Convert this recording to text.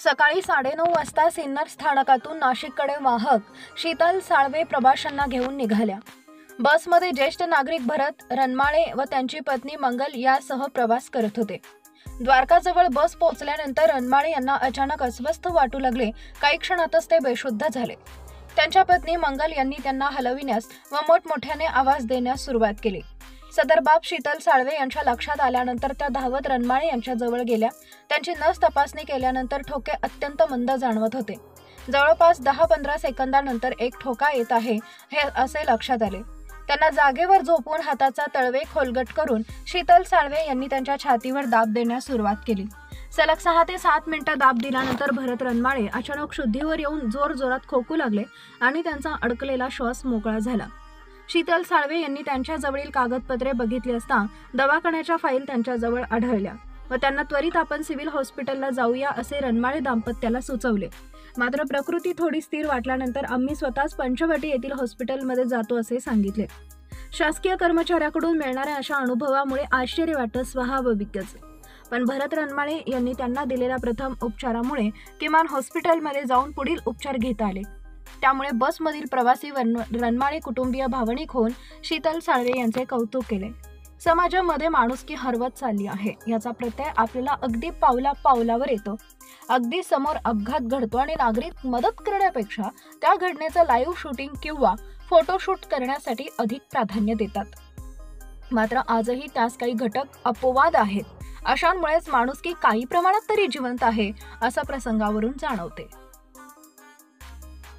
सकाळी 9:30 वाजता सिन्नर स्थानकातून नाशिककडे वाहक शीतल साळवे प्रवाशांना घेऊन निघाल्या। बसमध्ये ज्येष्ठ नागरिक भरत रनमाळे व त्यांची पत्नी मंगल यासह प्रवास करत होते। द्वारकाजवळ बस पोहोचल्यानंतर रनमाळे यांना अचानक अस्वस्थ वाटू लागले। काही क्षणातच ते बेशुद्ध झाले। त्यांच्या पत्नी मंगल यांनी त्यांना हलविण्यास व मोठमोठ्याने आवाज देण्यास सुरुवात केली। सदर बाब शीतल साळवे यांच्या लक्षात आल्यानंतर त्या धावत रनमाळे यांच्या जवळ गेल्या। त्यांची नस तपासणी केल्यानंतर ठोके अत्यंत मंद जाणवत होते। जवळपास 10-15 सेकंदानंतर एक ठोका येत आहे हे असे लक्षात आले। त्यांना जागेवर झोपून हाताचा तळवे खोलगट करून शीतल साळवे यांनी त्यांच्या छातीवर दाब देण्यास सुरुवात केली। सलग 6 ते 7 मिनिटं दाब दिल्यानंतर भरत रनमाळे अचानक शुद्धीवर येऊन जोरजोरात खोकू लागले आणि त्यांचा अडकलेला श्वास मोकळा झाला। शीतल साळवे यांनी त्यांच्या जवळील कागदपत्रे बघितली असता दवाखान्याच्या फाईल त्यांच्याजवळ आढळल्या व त्यांना त्वरित आपण सिव्हिल हॉस्पिटलला जाऊया असे रनमाळे दाम्पत्याला सुचवले। मात्र प्रकृती थोडी स्थिर वाटल्यानंतर आम्ही स्वतःच पंचवटी येथील हॉस्पिटलमध्ये जातो असे सांगितले। शासकीय कर्मचाऱ्याकडून मिळणाऱ्या अशा अनुभवामुळे आश्चर्य वाटत स्वाभाविकच, पण भरत रनमाळे यांनी त्यांना दिलेल्या प्रथम उपचारामुळे किमान हॉस्पिटलमध्ये जाऊन पुढील उपचार घेता आले। त्यामुळे बसमधील प्रवासी रनमाळे कुटुंबीय भावनिक होऊन शीतल साळवे यांचे कौतुक केले। समाजामध्ये माणुसकी हरवत चालली आहे याचा प्रत्यय आपल्याला अगदी पावलावर येतो। अगदी समोर अपघात घडतो आणि नागरिक मदत करण्यापेक्षा त्या घटनेचं लाईव्ह शूटिंग किंवा फोटोशूट करण्यासाठी अधिक प्राधान्य देतात। मात्र आजही त्यास काही घटक अपवाद आहेत। अशांमुळेच माणुसकी काही प्रमाणात तरी जिवंत आहे असं प्रसंगावरून जाणवते।